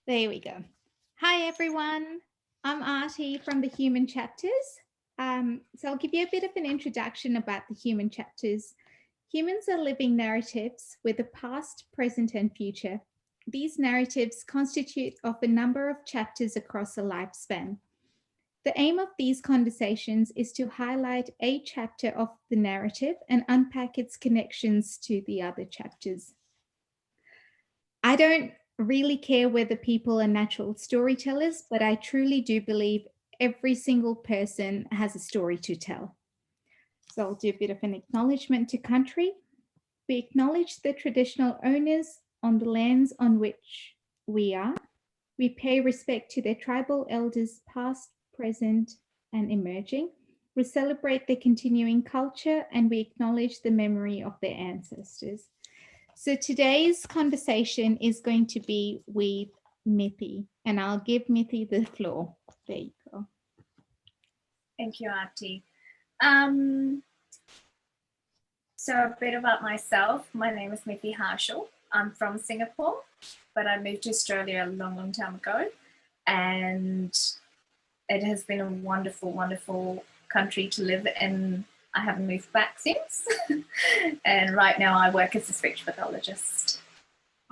There we go. Hi, everyone. I'm Artie from the Human Chapters. So I'll give you a bit of an introduction about the human chapters. Humans are living narratives with a past, present, and future. These narratives constitute of a number of chapters across a lifespan. The aim of these conversations is to highlight a chapter of the narrative and unpack its connections to the other chapters. I don't really care whether people are natural storytellers, but I truly do believe every single person has a story to tell. So I'll do a bit of an acknowledgement to country. We acknowledge the traditional owners on the lands on which we are. We pay respect to their tribal elders, past, present, and emerging. We celebrate their continuing culture and we acknowledge the memory of their ancestors. So today's conversation is going to be with Mitthi, and I'll give Mitthi the floor. There you go. Thank you, Artie. So a bit about myself. My name is Mitthi Harshal. I'm from Singapore, but I moved to Australia a long, long time ago. And it has been a wonderful, wonderful country to live in. I haven't moved back since. And right now I work as a speech pathologist.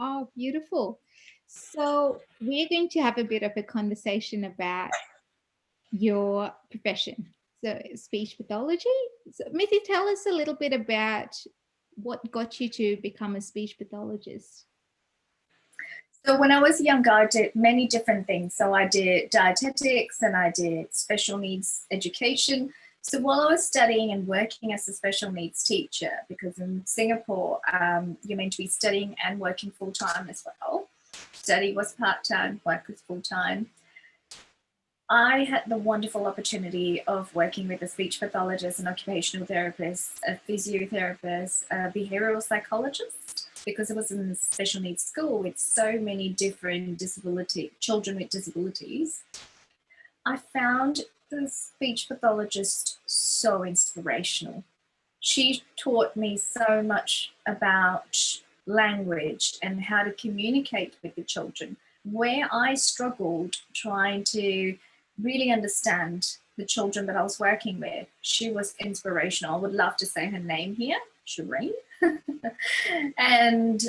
Oh, beautiful. So we're going to have a bit of a conversation about your profession. So speech pathology. So Mitthi, tell us a little bit about what got you to become a speech pathologist. So when I was younger, I did many different things. So I did dietetics and I did special needs education. So while I was studying and working as a special needs teacher, because in Singapore, you're meant to be studying and working full-time as well. Study was part-time, work was full-time. I had the wonderful opportunity of working with a speech pathologist, an occupational therapist, a physiotherapist, a behavioral psychologist, because it was in a special needs school with so many different children with disabilities. I found the speech pathologist so inspirational. She taught me so much about language and how to communicate with the children, where I struggled trying to really understand the children that I was working with. She was inspirational. I would love to say her name here, Shireen. And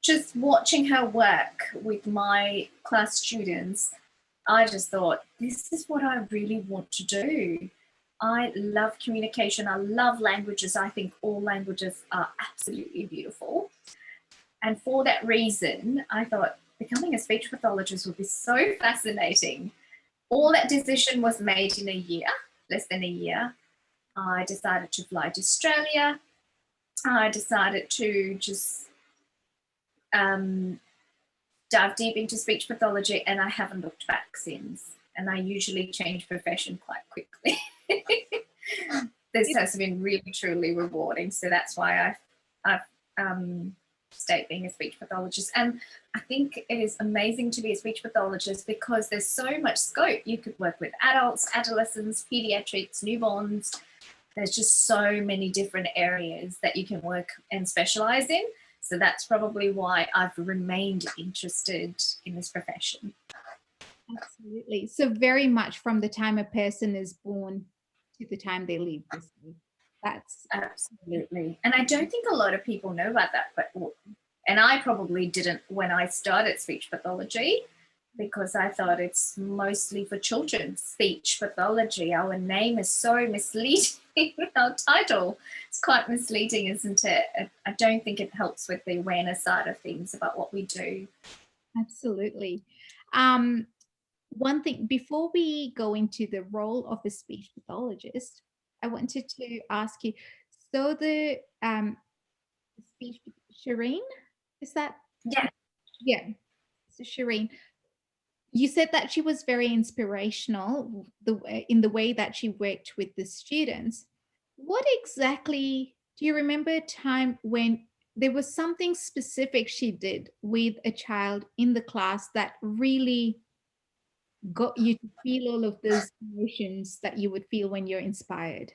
just watching her work with my class students, I just thought, this is what I really want to do. I love communication. I love languages. I think all languages are absolutely beautiful. And for that reason, I thought becoming a speech pathologist would be so fascinating. All that decision was made in a year, less than a year. I decided to fly to Australia. I decided to just dive deep into speech pathology, and I haven't looked back since. And I usually change profession quite quickly. This has been really, truly rewarding. So that's why I've stayed being a speech pathologist. And I think it is amazing to be a speech pathologist because there's so much scope. You could work with adults, adolescents, pediatrics, newborns. There's just so many different areas that you can work and specialize in. So that's probably why I've remained interested in this profession. Absolutely. So very much from the time a person is born to the time they leave this life. That's absolutely. And I don't think a lot of people know about that, and I probably didn't when I started speech pathology, because I thought it's mostly for children. Speech pathology, our name is so misleading. Our title is quite misleading, isn't it? I don't think it helps with the awareness side of things about what we do. Absolutely. One thing, before we go into the role of a speech pathologist, I wanted to ask you, so the speech, Shireen, is that? Yeah. Yeah. So Shireen, you said that she was very inspirational in the way that she worked with the students. What exactly, do you remember a time when there was something specific she did with a child in the class that really got you to feel all of those emotions that you would feel when you're inspired?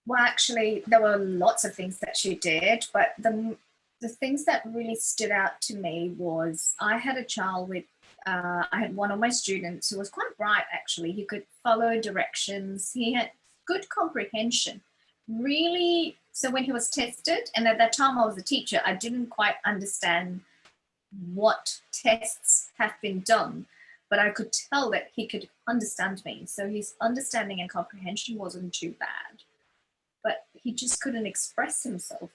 Well, actually, there were lots of things that she did, but the The things that really stood out to me was I had a child with, I had one of my students who was quite bright actually. He could follow directions. He had good comprehension. Really, so when he was tested, and at that time I was a teacher, I didn't quite understand what tests have been done, but I could tell that he could understand me. So his understanding and comprehension wasn't too bad, but he just couldn't express himself.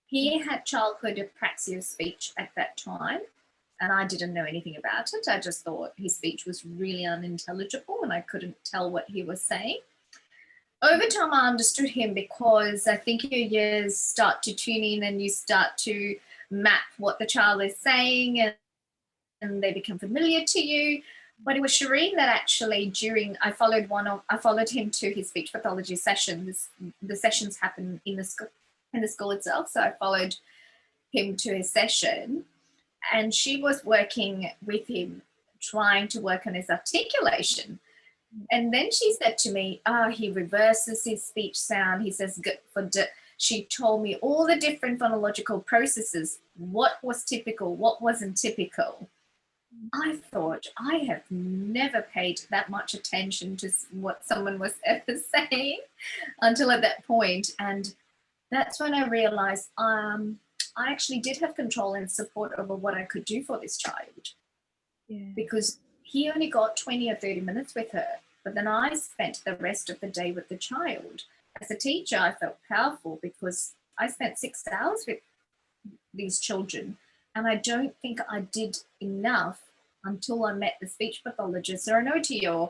He had childhood apraxia of speech at that time, and I didn't know anything about it. I just thought his speech was really unintelligible and I couldn't tell what he was saying. Over time, I understood him because I think your ears start to tune in and you start to map what the child is saying, and they become familiar to you. But it was Shireen that actually I followed him to his speech pathology sessions. The sessions happen in the school itself, so I followed him to his session, and she was working with him, trying to work on his articulation. And then she said to me, he reverses his speech sound. He says, she told me all the different phonological processes, what was typical, what wasn't typical. I thought, I have never paid that much attention to what someone was ever saying until at that point. And that's when I realized I actually did have control and support over what I could do for this child. Yeah. Because he only got 20 or 30 minutes with her, but then I spent the rest of the day with the child. As a teacher, I felt powerful because I spent 6 hours with these children, and I don't think I did enough until I met the speech pathologist or an OT or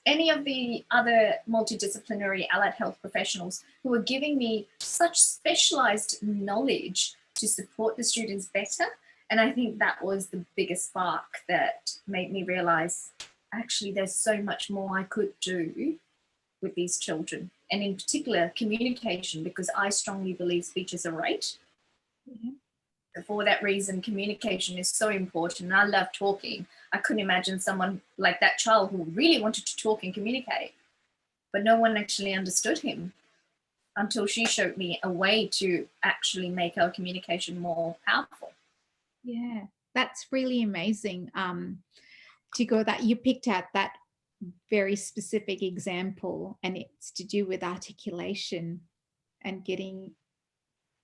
any of the other multidisciplinary allied health professionals who were giving me such specialized knowledge to support the students better. And I think that was the biggest spark that made me realize, actually, there's so much more I could do with these children. And in particular, communication, because I strongly believe speech is a rate. Mm-hmm. For that reason, communication is so important. I love talking. I couldn't imagine someone like that child who really wanted to talk and communicate, but no one actually understood him until she showed me a way to actually make our communication more powerful. Yeah, that's really amazing. Tigo, that you picked out that very specific example, and it's to do with articulation and getting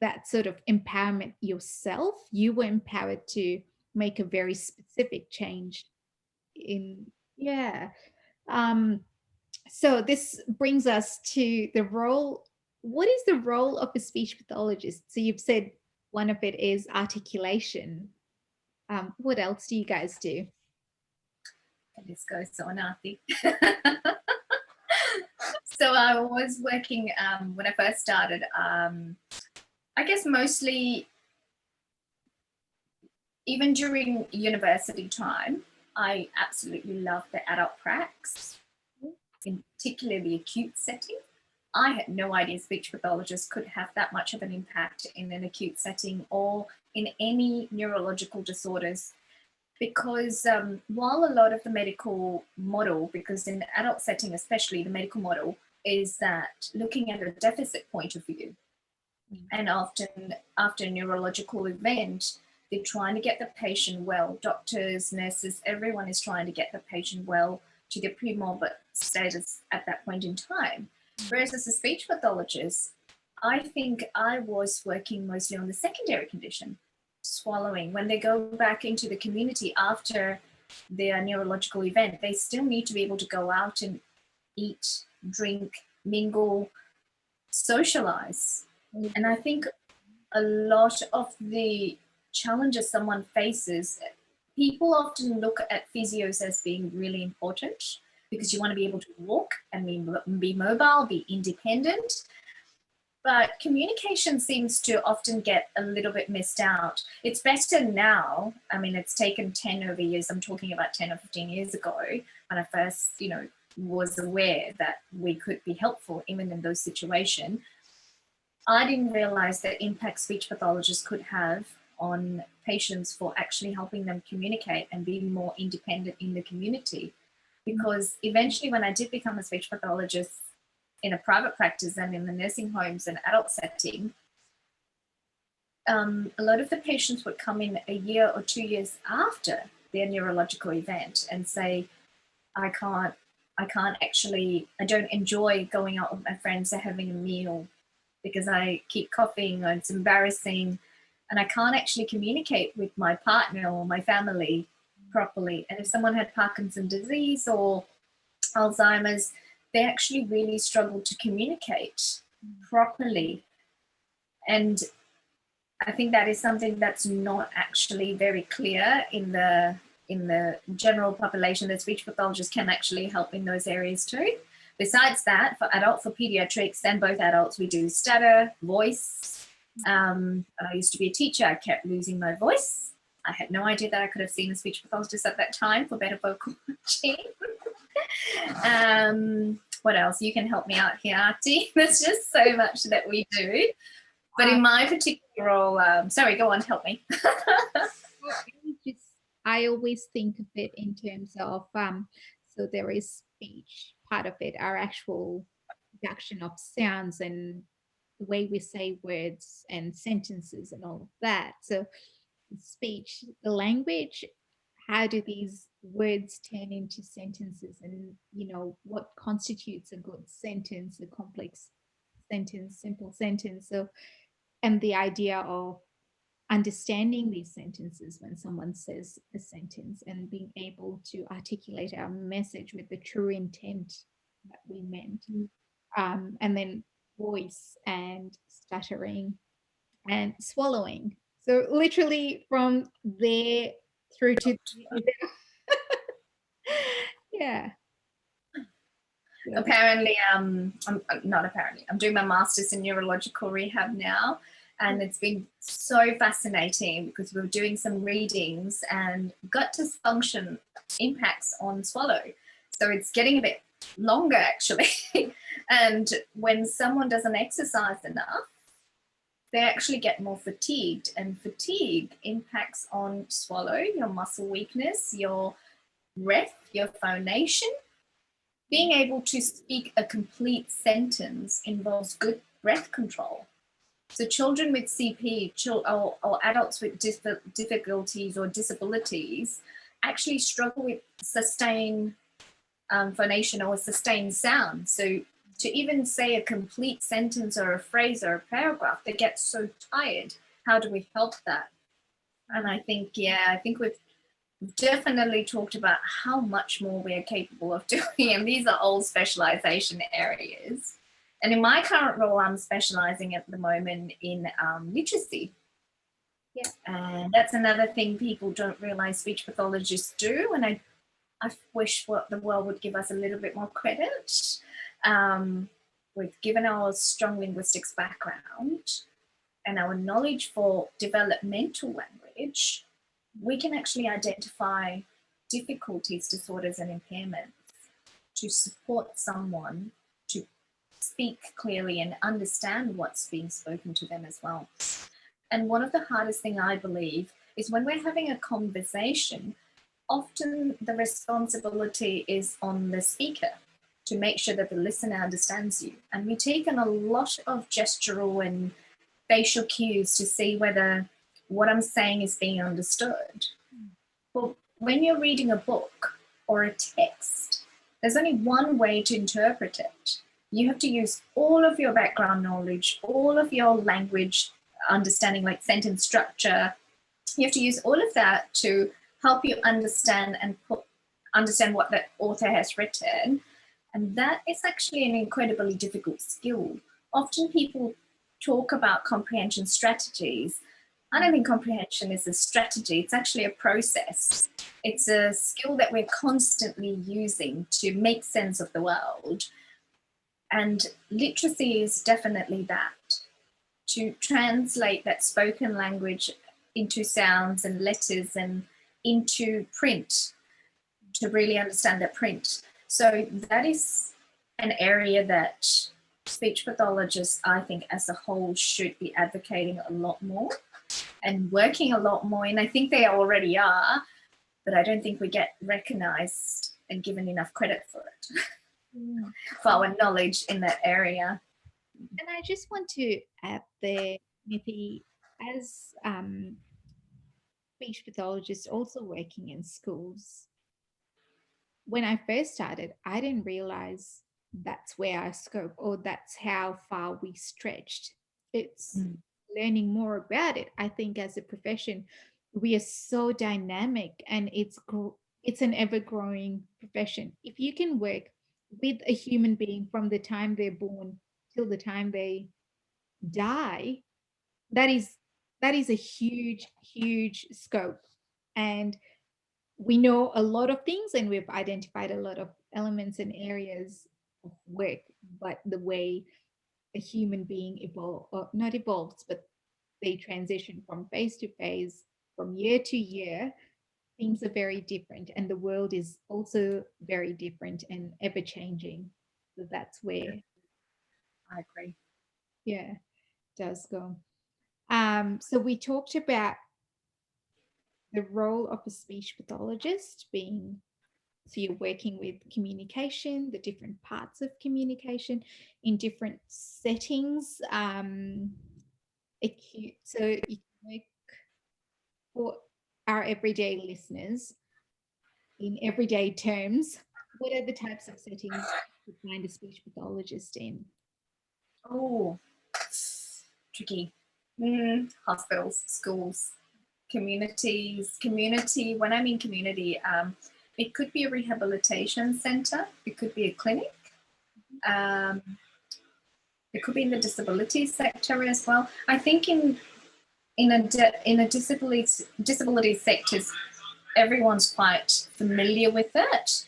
that sort of empowerment yourself. You were empowered to make a very specific change in, yeah. So this brings us to the role. What is the role of a speech pathologist? So you've said one of it is articulation. What else do you guys do? This goes on, Aarti. So I was working when I first started, I guess mostly even during university time, I absolutely loved the adult pracs, in particular the acute setting. I had no idea speech pathologists could have that much of an impact in an acute setting or in any neurological disorders, because while a lot of the medical model, because in the adult setting especially, the medical model is that looking at a deficit point of view. And often after a neurological event, they're trying to get the patient well. Doctors, nurses, everyone is trying to get the patient well to the pre-morbid status at that point in time. Whereas as a speech pathologist, I think I was working mostly on the secondary condition, swallowing. When they go back into the community after their neurological event, they still need to be able to go out and eat, drink, mingle, socialize. And I think a lot of the challenges someone faces, people often look at physios as being really important because you want to be able to walk and be mobile, be independent. But communication seems to often get a little bit missed out. It's better now. I mean, it's taken 10 over years. I'm talking about 10 or 15 years ago when I first, was aware that we could be helpful even in those situations. I didn't realize the impact speech pathologists could have on patients for actually helping them communicate and be more independent in the community. Because eventually when I did become a speech pathologist in a private practice and in the nursing homes and adult setting, a lot of the patients would come in a year or 2 years after their neurological event and say, I don't enjoy going out with my friends or having a meal because I keep coughing or it's embarrassing and I can't actually communicate with my partner or my family properly. And if someone had Parkinson's disease or Alzheimer's, they actually really struggle to communicate properly. And I think that is something that's not actually very clear in the general population. The speech pathologist can actually help in those areas too. Besides that, for pediatrics and both adults, we do stutter, voice. I used to be a teacher. I kept losing my voice. I had no idea that I could have seen a speech pathologist at that time for better vocal hygiene. What else? You can help me out here, Artie. There's just so much that we do. But in my particular role, sorry, go on, help me. I always think of it in terms of, so there is speech, part of it, our actual production of sounds and the way we say words and sentences and all of that. So speech, the language, how do these words turn into sentences, and what constitutes a good sentence, a complex sentence, simple sentence. So, and the idea of understanding these sentences when someone says a sentence and being able to articulate our message with the true intent that we meant. And then voice and stuttering and swallowing. So literally from there through to yeah. Apparently, I'm doing my master's in neurological rehab now, and it's been so fascinating because we were doing some readings and gut dysfunction impacts on swallow. So it's getting a bit longer actually. And when someone doesn't exercise enough, they actually get more fatigued, and fatigue impacts on swallow, your muscle weakness, your breath, your phonation. Being able to speak a complete sentence involves good breath control. So children with CP or adults with difficulties or disabilities actually struggle with sustained phonation or sustained sound. So to even say a complete sentence or a phrase or a paragraph, they get so tired. How do we help that? And I think we've definitely talked about how much more we are capable of doing, and these are all specialization areas. And in my current role, I'm specializing at the moment in literacy. Yeah. And that's another thing people don't realize speech pathologists do, and I wish the world would give us a little bit more credit. Given our strong linguistics background and our knowledge for developmental language, we can actually identify difficulties, disorders, and impairments to support someone to speak clearly and understand what's being spoken to them as well. And one of the hardest things, I believe, is when we're having a conversation, often the responsibility is on the speaker to make sure that the listener understands you. And we take on a lot of gestural and facial cues to see whether what I'm saying is being understood. Well, when you're reading a book or a text, there's only one way to interpret it. You have to use all of your background knowledge, all of your language understanding, like sentence structure. You have to use all of that to help you understand what the author has written. And that is actually an incredibly difficult skill. Often people talk about comprehension strategies. I don't think comprehension is a strategy. It's actually a process. It's a skill that we're constantly using to make sense of the world. And literacy is definitely that, to translate that spoken language into sounds and letters and into print, to really understand that print. So that is an area that speech pathologists, I think, as a whole, should be advocating a lot more and working a lot more. And I think they already are, but I don't think we get recognized and given enough credit for it, for our knowledge in that area. And I just want to add there, Mitthi, as speech pathologists also working in schools, when I first started, I didn't realize that's where our scope, or that's how far we stretched. It's learning more about it. I think as a profession, we are so dynamic, and it's an ever growing profession. If you can work with a human being from the time they're born till the time they die, that is a huge scope. And we know a lot of things, and we've identified a lot of elements and areas of work, but the way a human being not evolves, but they transition from phase to phase, from year to year, things are very different, and the world is also very different and ever changing. So that's where, I agree. yeah, it does go. So we talked about the role of a speech pathologist being, so you're working with communication, the different parts of communication in different settings. Acute, so you can work for our everyday listeners in everyday terms. What are the types of settings you find a speech pathologist in? Oh, tricky. Hospitals, schools, communities. Community, when I mean community, it could be a rehabilitation center, it could be a clinic, it could be in the disability sector as well. I think in a disability sectors, everyone's quite familiar with it.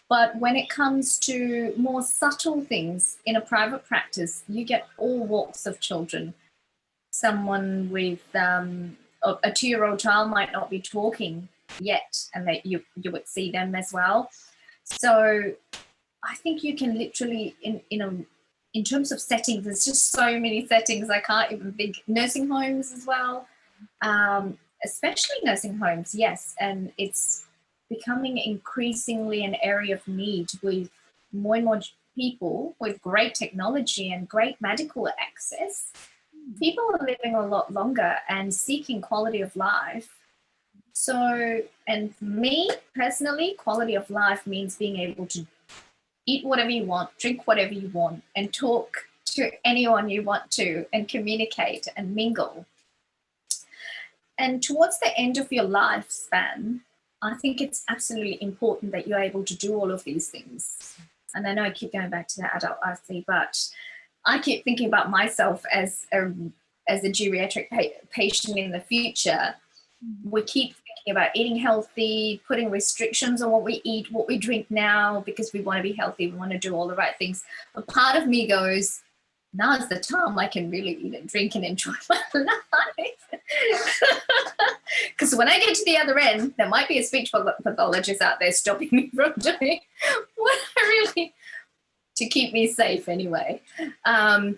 But when it comes to more subtle things in a private practice, you get all walks of children. Someone with a 2-year-old child might not be talking yet, and that you would see them as well. So I think you can literally, in terms of settings, there's just so many settings I can't even think. Nursing homes as well, especially nursing homes, yes, and it's becoming increasingly an area of need with more and more people with great technology and great medical access. People are living a lot longer and seeking quality of life. So, and for me personally, quality of life means being able to eat whatever you want, drink whatever you want, and talk to anyone you want to, and communicate and mingle. And towards the end of your lifespan, I think it's absolutely important that you're able to do all of these things. And I know I keep going back to the adult RC, but I keep thinking about myself as a geriatric patient in the future. We keep thinking about eating healthy, putting restrictions on what we eat, what we drink now, because we want to be healthy, we want to do all the right things. But part of me goes, now's the time I can really eat and drink and enjoy my life. Because when I get to the other end, there might be a speech pathologist out there stopping me from doing what I really, to keep me safe anyway.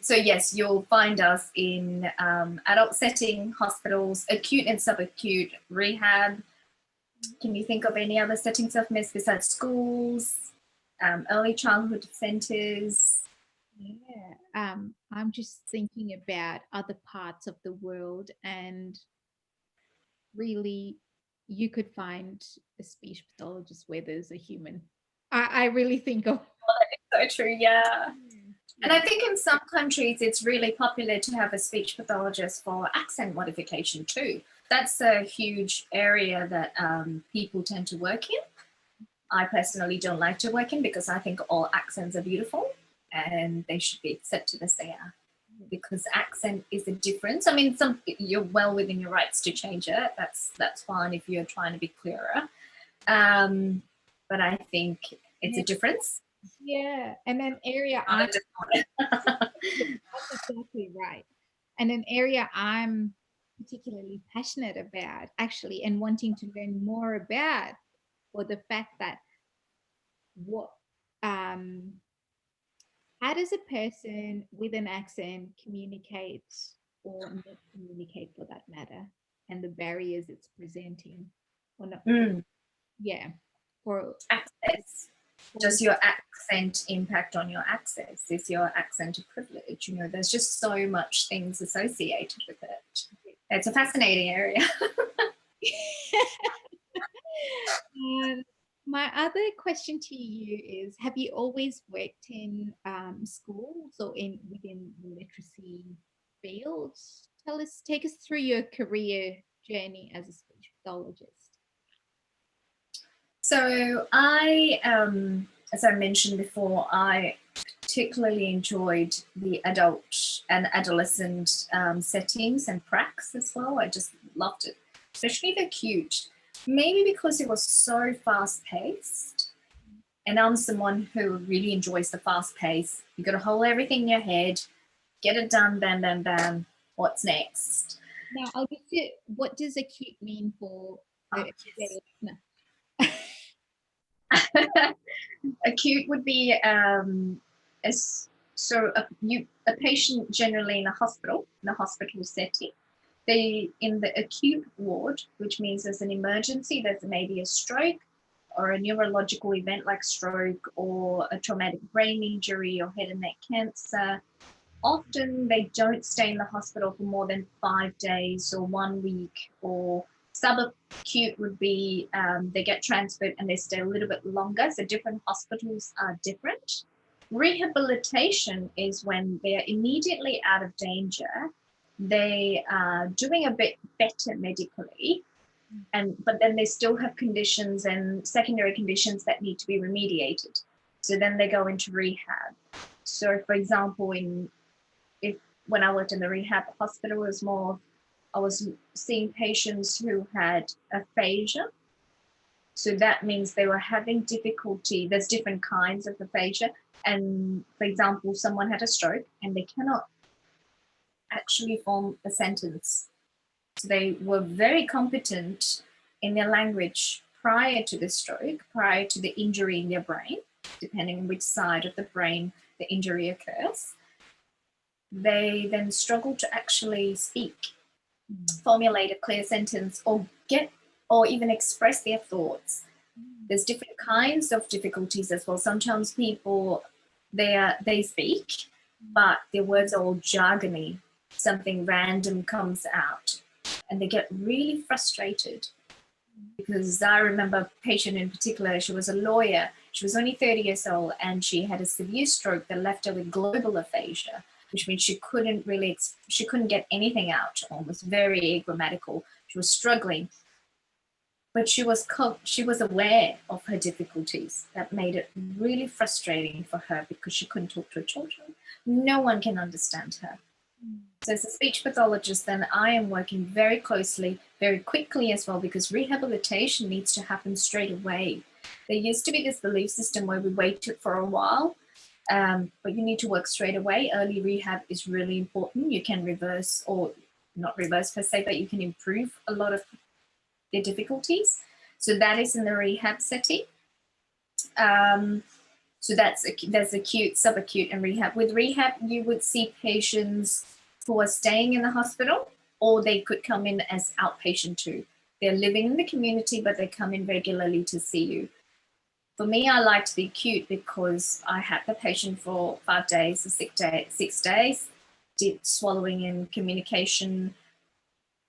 So yes, you'll find us in adult setting, hospitals, acute and subacute, rehab. Can you think of any other settings I've missed besides schools, early childhood centres? Yeah, I'm just thinking about other parts of the world, and really, you could find a speech pathologist where there's a human. I really think of. So true, yeah. And I think in some countries it's really popular to have a speech pathologist for accent modification too. That's a huge area that people tend to work in. I personally don't like to work in because I think all accents are beautiful and they should be accepted as they are, because accent is a difference. I mean, you're well within your rights to change it. That's fine if you're trying to be clearer. But I think it's a difference. Yeah, and an area that's exactly right. And an area I'm particularly passionate about, actually, and wanting to learn more about, for the fact that what how does a person with an accent communicate, or not communicate for that matter, and the barriers it's presenting, or not? Yeah, for access. Does your accent impact on your access? Is your accent a privilege? You know, there's just so much things associated with it. It's a fascinating area. My other question to you is, have you always worked in schools or within the literacy field? Take us through your career journey as a speech pathologist. So I, as I mentioned before, I particularly enjoyed the adult and adolescent settings and pracs as well. I just loved it, especially the acute. Maybe because it was so fast-paced, and I'm someone who really enjoys the fast pace. You got to hold everything in your head, get it done, bam, bam, bam. What's next? Now, I'll get to what does acute mean for the listener? Acute would be a patient generally in a hospital setting. They in the acute ward, which means there's an emergency, there's maybe a stroke or a neurological event like stroke or a traumatic brain injury or head and neck cancer. Often they don't stay in the hospital for more than 5 days or 1 week, or subacute would be they get transferred and they stay a little bit longer. So different hospitals are different. Rehabilitation is when they're immediately out of danger. They are doing a bit better medically, but then they still have conditions and secondary conditions that need to be remediated. So then they go into rehab. So for example, when I worked in the rehab hospital, it was more, I was seeing patients who had aphasia. So that means they were having difficulty. There's different kinds of aphasia. And for example, someone had a stroke and they cannot actually form a sentence. So they were very competent in their language prior to the stroke, prior to the injury in their brain, depending on which side of the brain the injury occurs. They then struggle to actually speak, formulate a clear sentence, or even express their thoughts. There's different kinds of difficulties as well. Sometimes people, they speak, but their words are all jargony. Something random comes out and they get really frustrated. Because I remember a patient in particular, she was a lawyer. She was only 30 years old and she had a severe stroke that left her with global aphasia, which means she couldn't get anything out, almost very grammatical. She was struggling. But she was aware of her difficulties. That made it really frustrating for her because she couldn't talk to her children. No one can understand her. So as a speech pathologist, then I am working very closely, very quickly as well, because rehabilitation needs to happen straight away. There used to be this belief system where we waited for a while, but you need to work straight away. Early rehab is really important. You can reverse, or not reverse per se, but you can improve a lot of their difficulties. So that is in the rehab setting. So there's acute, subacute, and rehab. With rehab, you would see patients who are staying in the hospital, or they could come in as outpatient too. They're living in the community, but they come in regularly to see you. For me, I liked the acute because I had the patient for 5 days or 6 days, did swallowing and communication,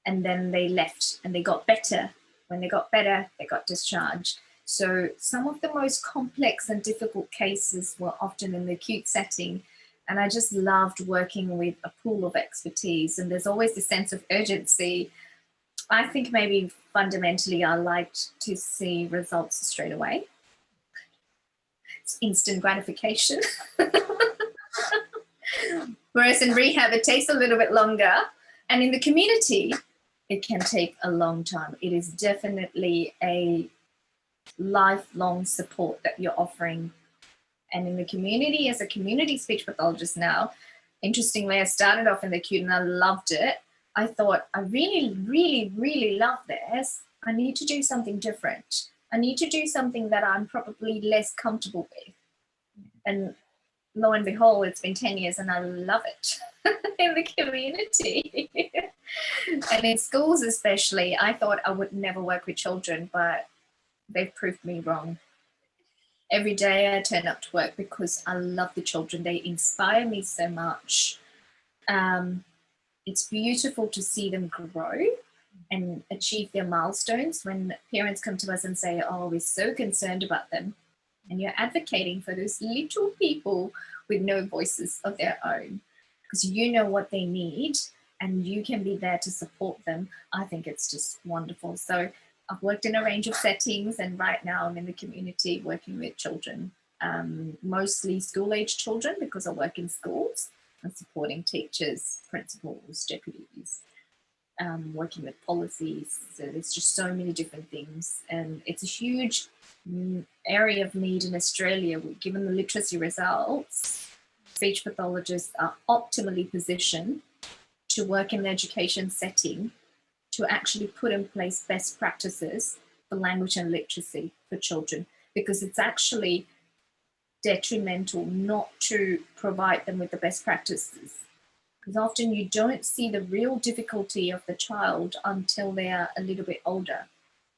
and then they left and they got better. When they got better, they got discharged. So some of the most complex and difficult cases were often in the acute setting. And I just loved working with a pool of expertise. And there's always this sense of urgency. I think maybe fundamentally I liked to see results straight away. It's instant gratification. Whereas in rehab, it takes a little bit longer. And in the community, it can take a long time. It is definitely a lifelong support that you're offering. And in the community, as a community speech pathologist now, interestingly, I started off in the acute and I loved it. I thought, I really, really, really love this. I need to do something different. I need to do something that I'm probably less comfortable with. And lo and behold, it's been 10 years and I love it in the community. And in schools especially, I thought I would never work with children, but they've proved me wrong. Every day I turn up to work because I love the children. They inspire me so much. it's beautiful to see them grow and achieve their milestones. When parents come to us and say, oh, we're so concerned about them, and you're advocating for those little people with no voices of their own, because you know what they need and you can be there to support them. I think it's just wonderful. So I've worked in a range of settings, and right now I'm in the community working with children, mostly school-age children, because I work in schools and supporting teachers, principals, deputies, working with policies. So there's just so many different things, and it's a huge area of need in Australia. Given the literacy results, speech pathologists are optimally positioned to work in the education setting to actually put in place best practices for language and literacy for children, because it's actually detrimental not to provide them with the best practices, because often you don't see the real difficulty of the child until they are a little bit older,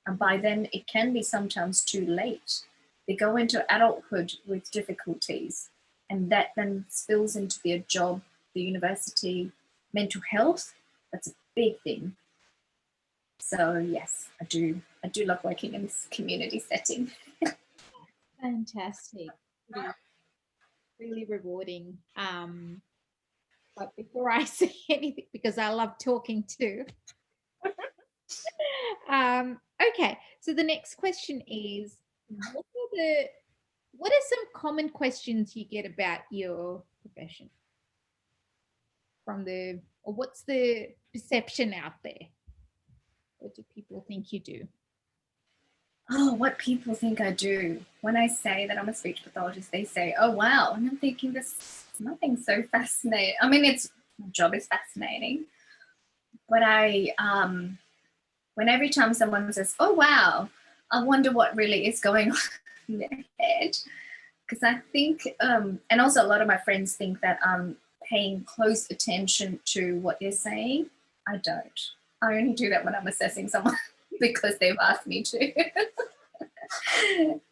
and by then it can be sometimes too late. They go into adulthood with difficulties, and that then spills into their job, the university, mental health. That's a big thing. So yes, I do love working in this community setting. Fantastic. Really rewarding. But before I say anything, because I love talking too. Okay, so the next question is, what are some common questions you get about your profession or what's the perception out there? What do people think you do? Oh, what people think I do. When I say that I'm a speech pathologist, they say, oh, wow. And I'm thinking, there's nothing so fascinating. I mean, my job is fascinating. But when every time someone says, oh, wow, I wonder what really is going on in their head. Because I think, and also a lot of my friends think that I'm paying close attention to what they're saying. I don't. I only do that when I'm assessing someone because they've asked me to.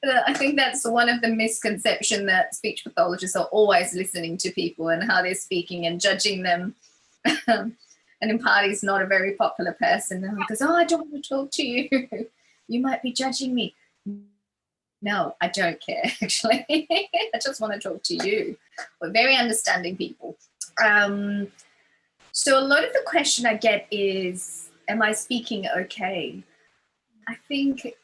I think that's one of the misconceptions, that speech pathologists are always listening to people and how they're speaking and judging them. And in parties, not a very popular person because, oh, I don't want to talk to you. You might be judging me. No, I don't care, actually. I just want to talk to you. We're very understanding people. So a lot of the question I get is, am I speaking okay? I think,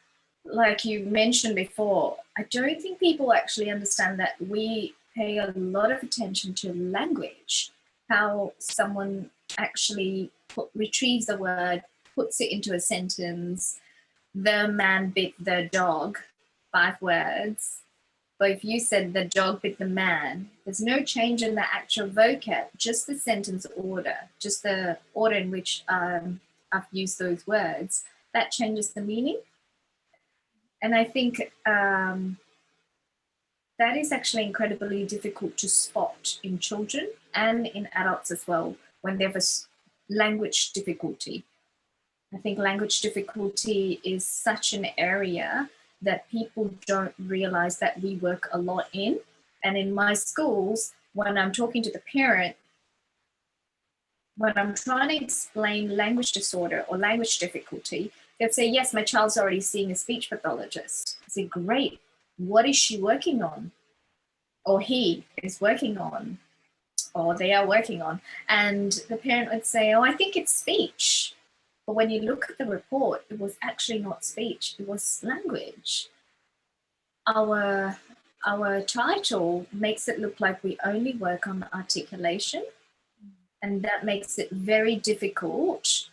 like you mentioned before, I don't think people actually understand that we pay a lot of attention to language, how someone actually retrieves a word, puts it into a sentence. The man bit the dog, 5 words. But if you said the dog bit the man, there's no change in the actual vocab, just the sentence order, just the order in which I've used those words. That changes the meaning. And I think that is actually incredibly difficult to spot in children and in adults as well when they have a language difficulty. I think language difficulty is such an area that people don't realize that we work a lot in. And in my schools, when I'm talking to the parent, when I'm trying to explain language disorder or language difficulty, they'll say, yes, my child's already seeing a speech pathologist. I say, great, what is she working on? Or he is working on, or they are working on. And the parent would say, oh, I think it's speech. But when you look at the report, it was actually not speech, it was language. Our title makes it look like we only work on articulation, and that makes it very difficult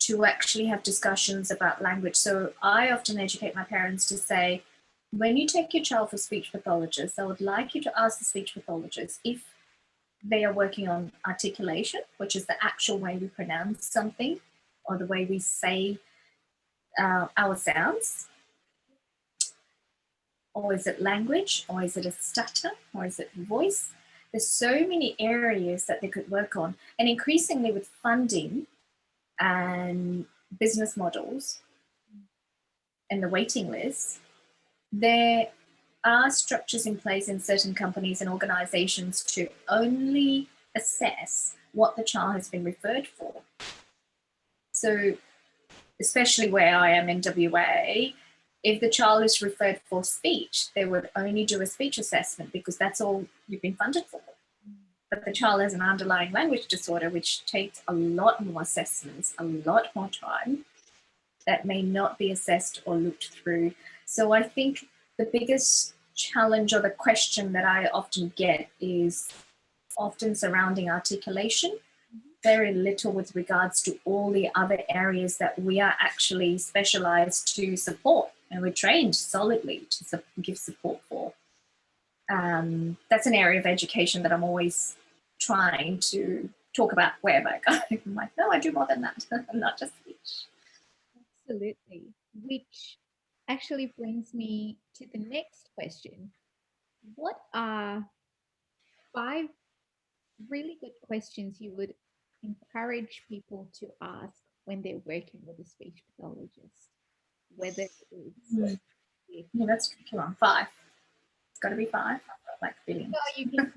to actually have discussions about language. So I often educate my parents to say, when you take your child for speech pathologist, I would like you to ask the speech pathologist if they are working on articulation, which is the actual way we pronounce something, or the way we say our sounds, or is it language, or is it a stutter, or is it voice? There's so many areas that they could work on, and increasingly with funding and business models and the waiting list, there are structures in place in certain companies and organizations to only assess what the child has been referred for. So especially where I am in WA, if the child is referred for speech, they would only do a speech assessment because that's all you've been funded for. But the child has an underlying language disorder, which takes a lot more assessments, a lot more time, that may not be assessed or looked through. So I think the biggest challenge or the question that I often get is often surrounding articulation, very little with regards to all the other areas that we are actually specialized to support and we're trained solidly to give support for. That's an area of education that I'm always trying to talk about wherever I go. I'm like, no, I do more than that. I'm not just speech. Absolutely. Which actually brings me to the next question. What are 5 really good questions you would encourage people to ask when they're working with a speech pathologist? Whether it's yeah, that's a tricky one. 5. It's got to be 5. Like billions. No, you can.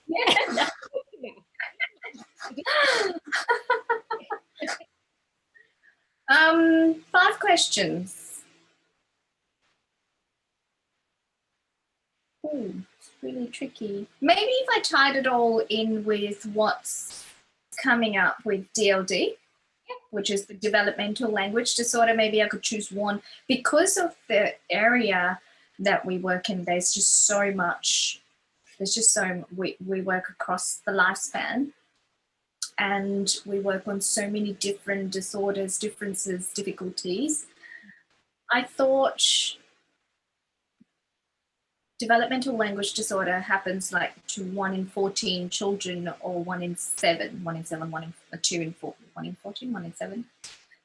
Yeah. 5 questions. Oh, it's really tricky. Maybe if I tied it all in with what's coming up with DLD, which is the Developmental Language Disorder, maybe I could choose one. Because of the area that we work in, there's just so much, we work across the lifespan and we work on so many different disorders, differences, difficulties. I thought developmental language disorder happens like to 1 in 14 children, or 1 in 7, 1 in 7, 1 in 2 in 4, 1 in 14, 1 in 7.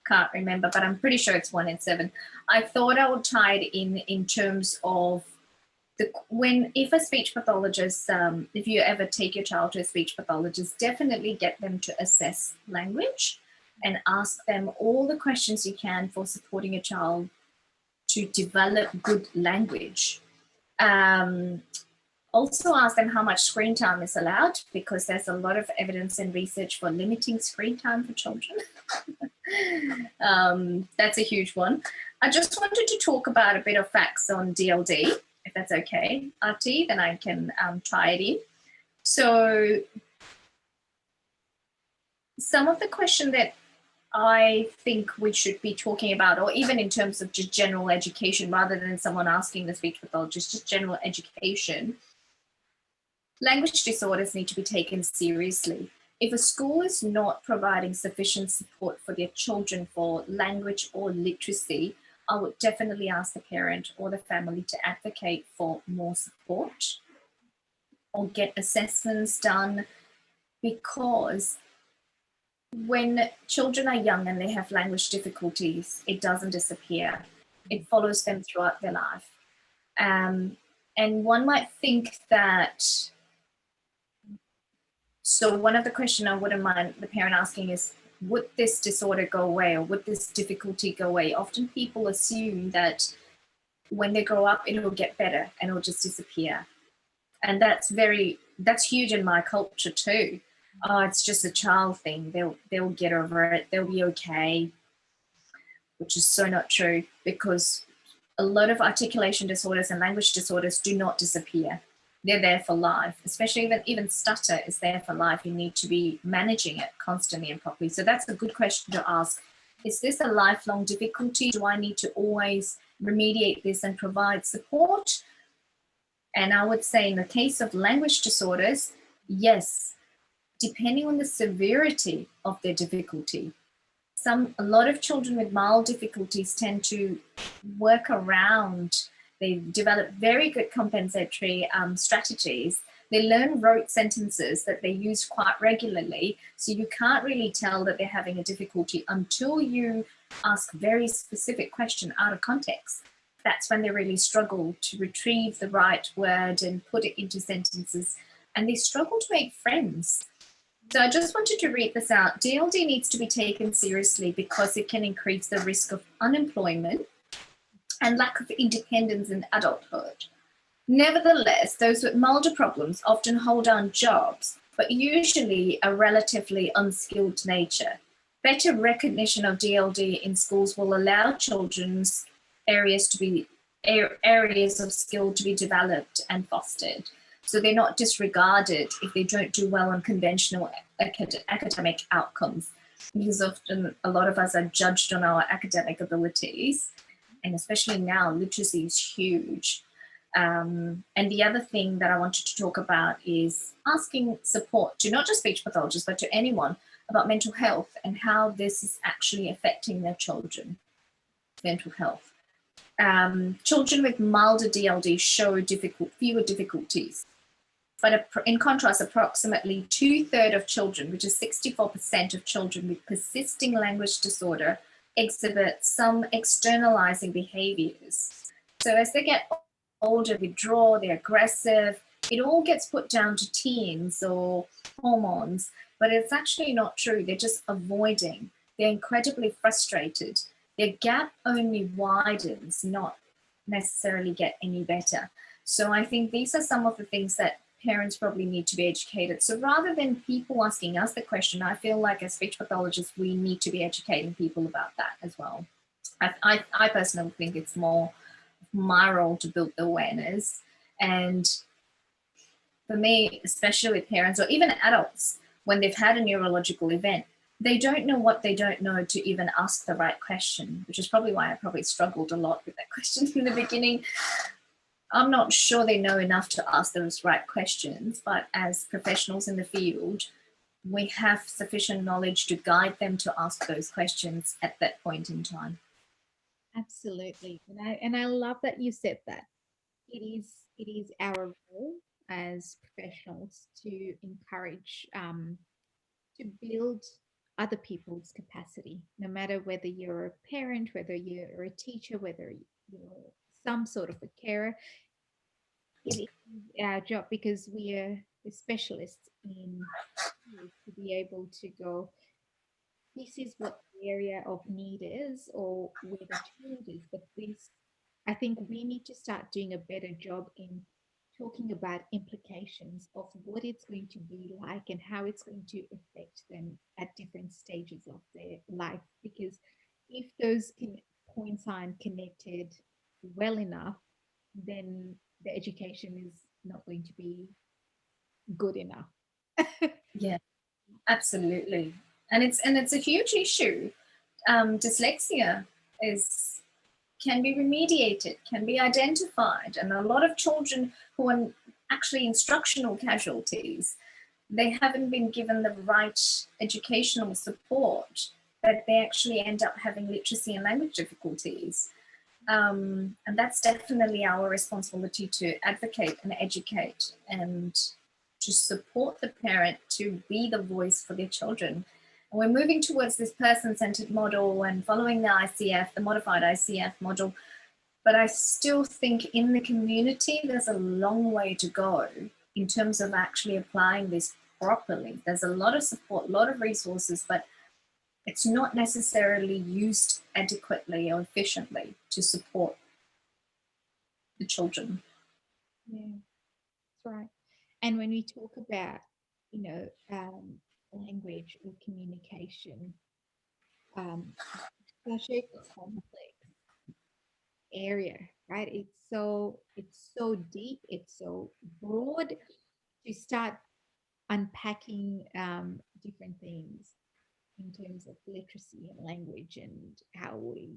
Can't remember, but I'm pretty sure it's 1 in 7. I thought I would tie it in terms of if a speech pathologist, if you ever take your child to a speech pathologist, definitely get them to assess language and ask them all the questions you can for supporting a child to develop good language. Also ask them how much screen time is allowed, because there's a lot of evidence and research for limiting screen time for children. That's a huge one. I just wanted to talk about a bit of facts on DLD, if that's okay, RT, then I can tie it in. So some of the question that I think we should be talking about, or even in terms of just general education, rather than someone asking the speech pathologist, just general education, language disorders need to be taken seriously. If a school is not providing sufficient support for their children for language or literacy, I would definitely ask the parent or the family to advocate for more support or get assessments done, because when children are young and they have language difficulties, it doesn't disappear. It follows them throughout their life. And one might think that, so one of the questions I wouldn't mind the parent asking is, would this disorder go away, or would this difficulty go away? Often people assume that when they grow up, it'll get better and it'll just disappear. And that's huge in my culture too. Oh, it's just a child thing. They'll get over it. They'll be okay, which is so not true, because a lot of articulation disorders and language disorders do not disappear. They're there for life, especially even stutter is there for life. You need to be managing it constantly and properly. So that's a good question to ask. Is this a lifelong difficulty? Do I need to always remediate this and provide support? And I would say in the case of language disorders, yes, depending on the severity of their difficulty. A lot of children with mild difficulties tend to work around. They develop very good compensatory strategies. They learn rote sentences that they use quite regularly. So you can't really tell that they're having a difficulty until you ask very specific question out of context. That's when they really struggle to retrieve the right word and put it into sentences. And they struggle to make friends. So I just wanted to read this out. DLD needs to be taken seriously because it can increase the risk of unemployment and lack of independence in adulthood. Nevertheless, those with milder problems often hold on jobs but usually a relatively unskilled nature. Better recognition of DLD in schools will allow children's areas of skill to be developed and fostered. So they're not disregarded if they don't do well on conventional academic outcomes, because often a lot of us are judged on our academic abilities, and especially now, literacy is huge. And the other thing that I wanted to talk about is asking support to not just speech pathologists, but to anyone about mental health and how this is actually affecting their children's mental health. Children with milder DLD show fewer difficulties. But in contrast, approximately 2/3 of children, which is 64% of children with persisting language disorder, exhibit some externalizing behaviors. So as they get older, withdraw, they're aggressive, it all gets put down to teens or hormones, but it's actually not true. They're just avoiding. They're incredibly frustrated. Their gap only widens, not necessarily get any better. So I think these are some of the things that parents probably need to be educated. So rather than people asking us the question, I feel like as speech pathologists, we need to be educating people about that as well. I personally think it's more my role to build the awareness. And for me, especially with parents or even adults, when they've had a neurological event, they don't know what they don't know to even ask the right question, which is probably why I probably struggled a lot with that question in the beginning. I'm not sure they know enough to ask those right questions, but as professionals in the field, we have sufficient knowledge to guide them to ask those questions at that point in time. Absolutely. And I love that you said that. It is our role as professionals to encourage to build other people's capacity, no matter whether you're a parent, whether you're a teacher, whether you're some sort of a carer. It is our job because we are the specialists in to be able to go, this is what the area of need is or where the challenge is. But this, I think we need to start doing a better job in talking about implications of what it's going to be like and how it's going to affect them at different stages of their life. Because if those points aren't connected well enough, then the education is not going to be good enough. Yeah, absolutely. And it's a huge issue. Dyslexia can be remediated, can be identified, and a lot of children who are actually instructional casualties, they haven't been given the right educational support, that they actually end up having literacy and language difficulties. And that's definitely our responsibility to advocate and educate and to support the parent to be the voice for their children. And we're moving towards this person-centered model and following the ICF, the modified ICF model. But I still think in the community, there's a long way to go in terms of actually applying this properly. There's a lot of support, a lot of resources, but it's not necessarily used adequately or efficiently to support the children. Yeah, that's right. And when we talk about, language or communication, such a complex area, right? It's so deep, it's so broad to start unpacking different things in terms of literacy and language and how we,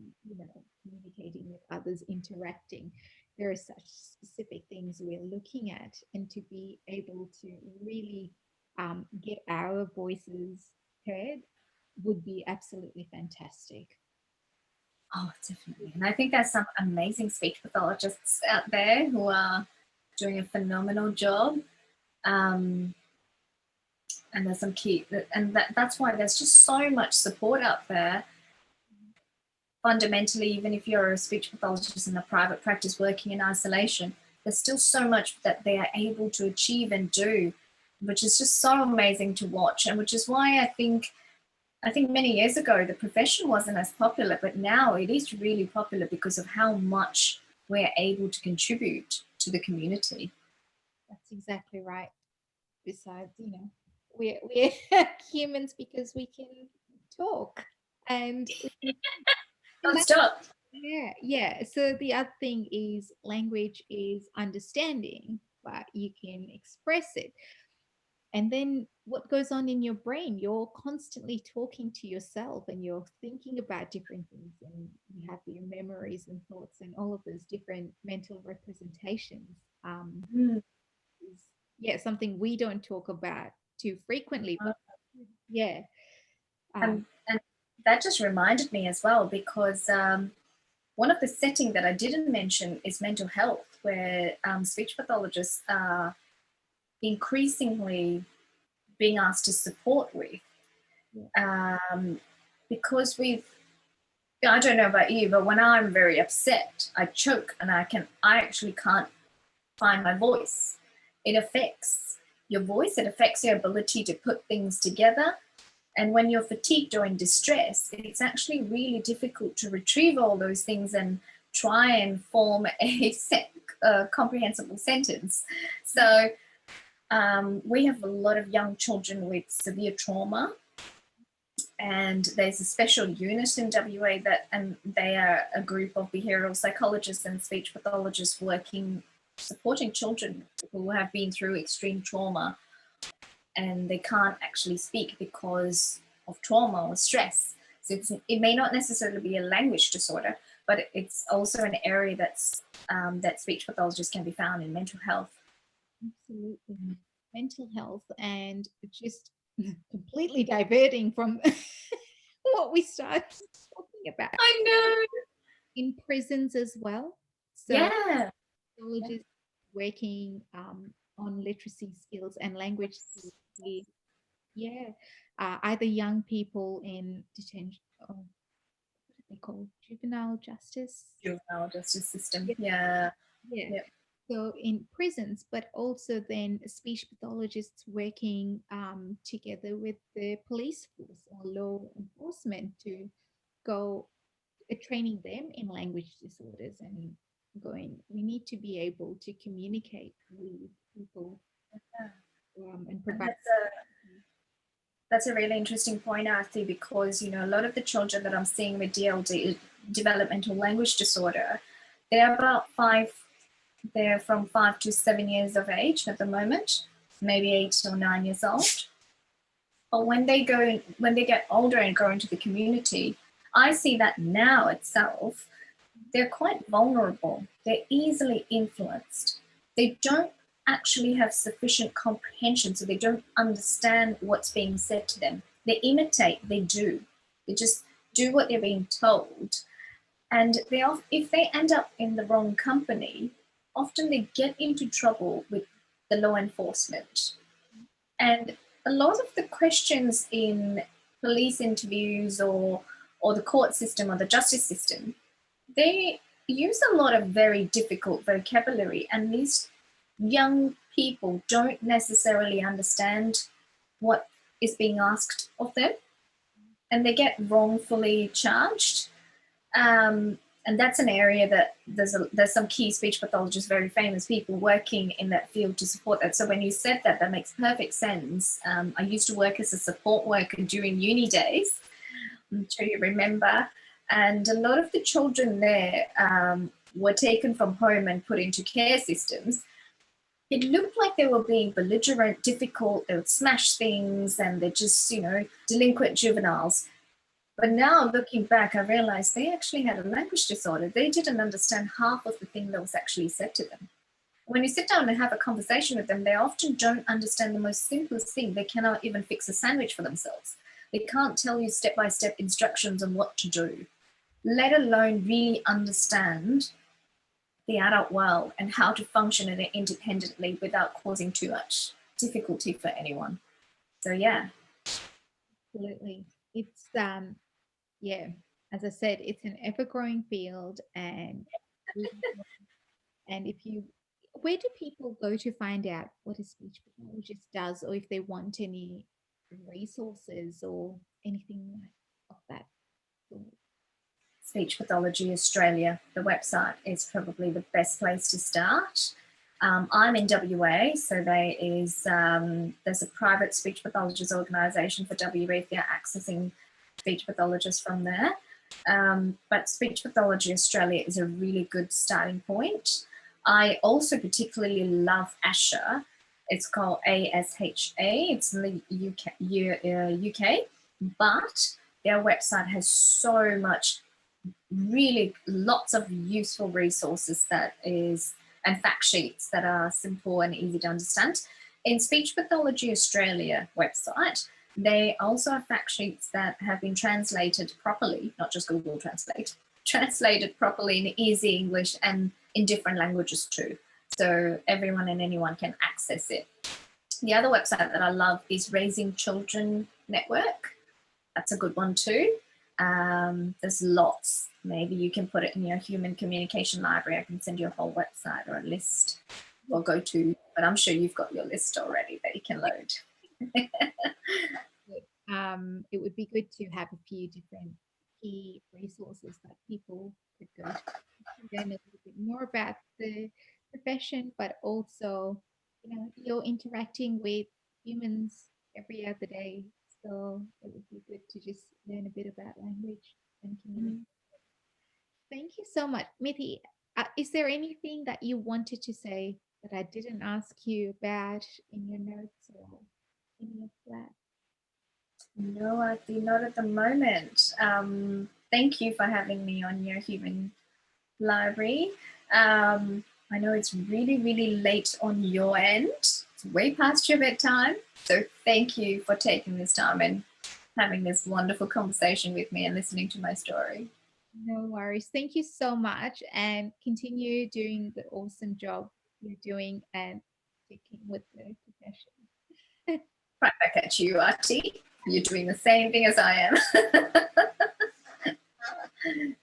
communicating with others, interacting. There are such specific things we're looking at, and to be able to really get our voices heard would be absolutely fantastic. Oh, definitely. And I think there's some amazing speech pathologists out there who are doing a phenomenal job. And there's some key, and that's why there's just so much support out there. Fundamentally, even if you're a speech pathologist in a private practice working in isolation, there's still so much that they are able to achieve and do, which is just so amazing to watch. And which is why I think many years ago, the profession wasn't as popular, but now it is really popular because of how much we're able to contribute to the community. That's exactly right. Besides, we're humans because we can talk, and Don't that, stop. yeah. So the other thing is language is understanding, but you can express it. And then what goes on in your brain? You're constantly talking to yourself and you're thinking about different things, and you have your memories and thoughts and all of those different mental representations. Mm. Is, yeah, something we don't talk about too frequently, but yeah. Um, And that just reminded me as well, because one of the setting that I didn't mention is mental health, where speech pathologists are increasingly being asked to support with. Because I don't know about you, but when I'm very upset, I choke and I actually can't find my voice. It affects your voice, it affects your ability to put things together. And when you're fatigued or in distress, it's actually really difficult to retrieve all those things and try and form a comprehensible sentence. So we have a lot of young children with severe trauma, and there's a special unit in WA and they are a group of behavioural psychologists and speech pathologists supporting children who have been through extreme trauma and they can't actually speak because of trauma or stress. So it may not necessarily be a language disorder, but it's also an area that speech pathologists can be found in mental health. Absolutely. Mental health, and just completely diverting from what we started talking about. I know. In prisons as well. So Yeah. psychologists working on literacy skills and language skills with, yeah, either young people in detention, or what are they called? Juvenile justice. Juvenile justice system. Yeah. Yeah. Yeah. So in prisons, but also then speech pathologists working together with the police force or law enforcement to go training them in language disorders and going, we need to be able to communicate with people and provide. That's a really interesting point, Arthi, because a lot of the children that I'm seeing with DLD, developmental language disorder, they're about they're from 5 to 7 years of age at the moment, maybe 8 or 9 years old. But when they get older and go into the community, I see that now itself, they're quite vulnerable. They're easily influenced. They don't actually have sufficient comprehension, so they don't understand what's being said to them. They imitate, they do. They just do what they're being told. And if they end up in the wrong company, often they get into trouble with the law enforcement. And a lot of the questions in police interviews or the court system or the justice system, they use a lot of very difficult vocabulary, and these young people don't necessarily understand what is being asked of them, and they get wrongfully charged. And that's an area that there's some key speech pathologists, very famous people working in that field to support that. So when you said that, that makes perfect sense. I used to work as a support worker during uni days, I'm sure you remember. And a lot of the children there were taken from home and put into care systems. It looked like they were being belligerent, difficult, they would smash things, and they're just, delinquent juveniles. But now looking back, I realized they actually had a language disorder. They didn't understand half of the thing that was actually said to them. When you sit down and have a conversation with them, they often don't understand the most simplest thing. They cannot even fix a sandwich for themselves. They can't tell you step-by-step instructions on what to do, let alone really understand the adult world and how to function in it independently without causing too much difficulty for anyone. So yeah. Absolutely. It's yeah, as I said, it's an ever-growing field, and if you, where do people go to find out what a speech pathologist does, or if they want any resources or anything of that sort? Speech Pathology Australia, the website is probably the best place to start. I'm in WA, so there's a private speech pathologist organisation for WA if you're accessing speech pathologists from there. But Speech Pathology Australia is a really good starting point. I also particularly love ASHA. It's called ASHA. It's in the UK, but their website has so much, really lots of useful resources and fact sheets that are simple and easy to understand. In Speech Pathology Australia website, they also have fact sheets that have been translated properly, not just Google Translate, translated properly in easy English and in different languages too. So everyone and anyone can access it. The other website that I love is Raising Children Network. That's a good one too. There's lots. Maybe you can put it in your human communication library. I can send you a whole website or a list or go to, but I'm sure you've got your list already that you can load. It would be good to have a few different key resources that people could go to learn a little bit more about the profession, but also, you're interacting with humans every other day. So it would be good to just learn a bit about language and community. Thank you so much. Mitthi, is there anything that you wanted to say that I didn't ask you about in your notes or any of that? No, I think not at the moment. Thank you for having me on your human library. I know it's really, really late on your end. It's way past your bedtime. So thank you for taking this time and having this wonderful conversation with me and listening to my story. No worries. Thank you so much, and continue doing the awesome job you're doing and sticking with the profession. Right back at you, Artie. You're doing the same thing as I am.